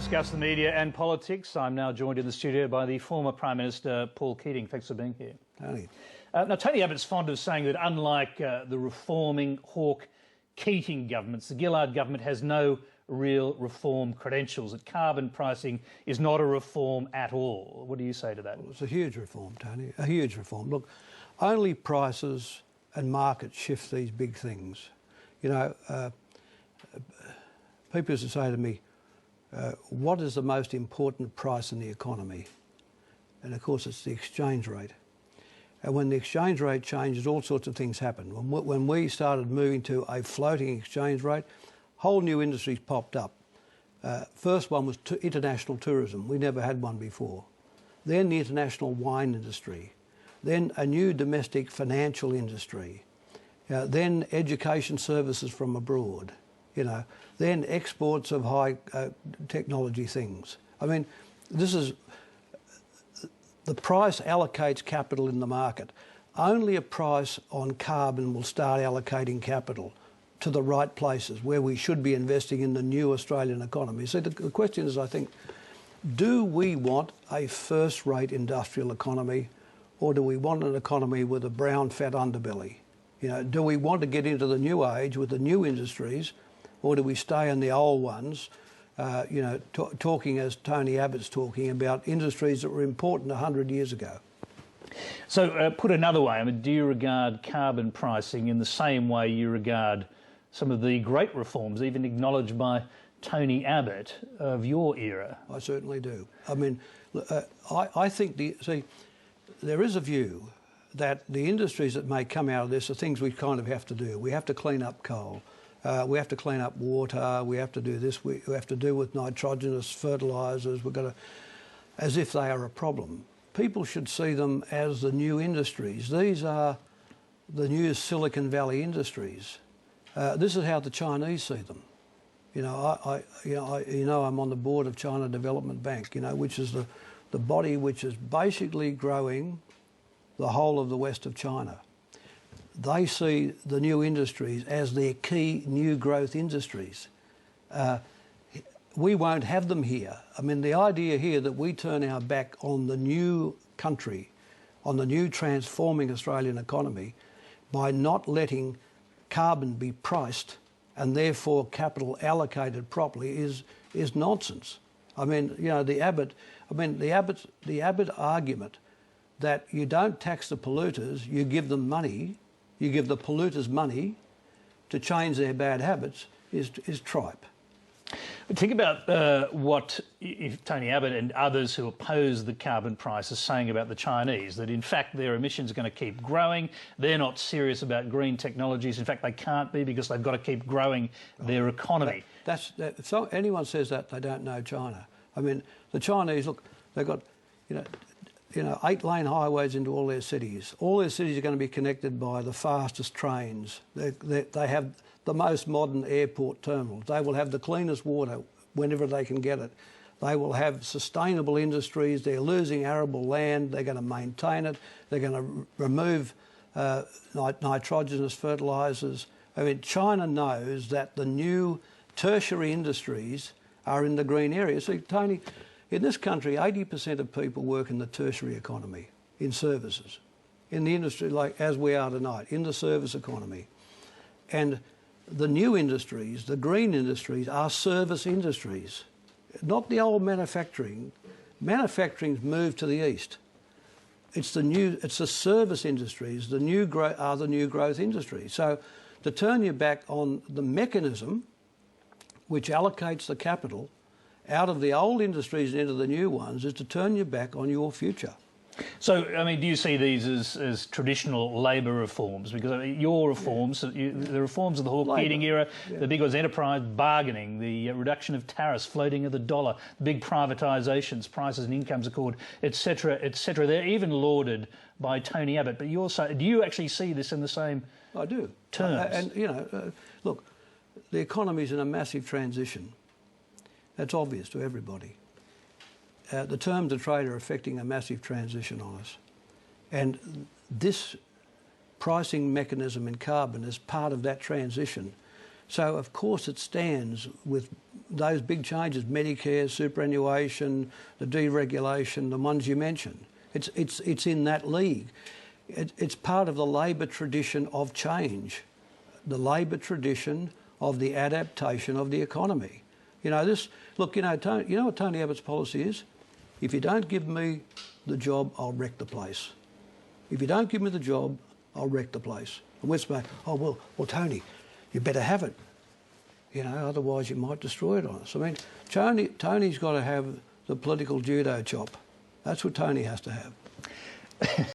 discuss the media and politics. I'm now joined in the studio by the former Prime Minister, Paul Keating. Thanks for being here. Tony. Now, Tony Abbott's fond of saying that unlike the reforming Hawke Keating governments, the Gillard government has no real reform credentials, that carbon pricing is not a reform at all. What do you say to that? Well, it's a huge reform, Tony, a huge reform. Look, only prices and markets shift these big things. You know, people used to say to me, what is the most important price in the economy? And of course it's the exchange rate. And when the exchange rate changes, all sorts of things happen. When we started moving to a floating exchange rate, whole new industries popped up. First one was international tourism. We never had one before. Then the international wine industry. Then a new domestic financial industry. Then education services from abroad. You know, then exports of high technology things. I mean, this is, the price allocates capital in the market. Only a price on carbon will start allocating capital to the right places where we should be investing in the new Australian economy. So the question is, I think, do we want a first-rate industrial economy, or do we want an economy with a brown fat underbelly? You know, do we want to get into the new age with the new industries, or do we stay in the old ones, you know, talking as Tony Abbott's talking about industries that were important 100 years ago? So put another way, I mean, do you regard carbon pricing in the same way you regard some of the great reforms, even acknowledged by Tony Abbott, of your era? I certainly do. I mean, I think, see, there is a view that the industries that may come out of this are things we kind of have to do. We have to clean up coal. We have to clean up water. We have to do this. We have to do with nitrogenous fertilisers. We've got to, as if they are a problem. People should see them as the new industries. These are the new Silicon Valley industries. This is how the Chinese see them. You know, I'm on the board of China Development Bank, you know, which is the body which is basically growing the whole of the west of China. They see the new industries as their key new growth industries. We won't have them here. I mean, the idea here that we turn our back on the new country, on the new transforming Australian economy, by not letting carbon be priced and therefore capital allocated properly is nonsense. I mean, you know, the Abbott argument that you don't tax the polluters, you give them money, you give the polluters money to change their bad habits is tripe. Think about what if Tony Abbott and others who oppose the carbon price are saying about the Chinese, that in fact their emissions are going to keep growing. They're not serious about green technologies. In fact, they can't be because they've got to keep growing their economy. If anyone says that, they don't know China. I mean, the Chinese, look, they've got, you know, 8-lane highways into all their cities. All their cities are going to be connected by the fastest trains. They have the most modern airport terminals. They will have the cleanest water whenever they can get it. They will have sustainable industries. They're losing arable land. They're going to maintain it. They're going to remove nitrogenous fertilisers. I mean, China knows that the new tertiary industries are in the green area. See, Tony, in this country, 80% of people work in the tertiary economy, in services, in the industry like as we are tonight, in the service economy. And the new industries, the green industries, are service industries, not the old manufacturing. Manufacturing's moved to the east. It's the service industries, the new growth industries. So to turn your back on the mechanism which allocates the capital out of the old industries and into the new ones is to turn your back on your future. So, I mean, do you see these as traditional Labor reforms? Because I mean, your reforms, the reforms of the Hawke Keating era, the big ones, enterprise bargaining, the reduction of tariffs, floating of the dollar, big privatisations, prices and incomes accord, etc., etc. They're even lauded by Tony Abbott. But do you actually see this in the same I do. terms? And, you know, look, the economy's in a massive transition. That's obvious to everybody. The terms of trade are affecting a massive transition on us. And this pricing mechanism in carbon is part of that transition. So, of course, it stands with those big changes, Medicare, superannuation, the deregulation, the ones you mentioned. It's in that league. It's part of the Labor tradition of change, the Labor tradition of the adaptation of the economy. You know, look, you know what Tony Abbott's policy is? If you don't give me the job, I'll wreck the place. If you don't give me the job, I'll wreck the place. And Westpac, oh, well, Tony, you better have it. You know, otherwise you might destroy it on us. I mean, Tony's got to have the political judo chop. That's what Tony has to have.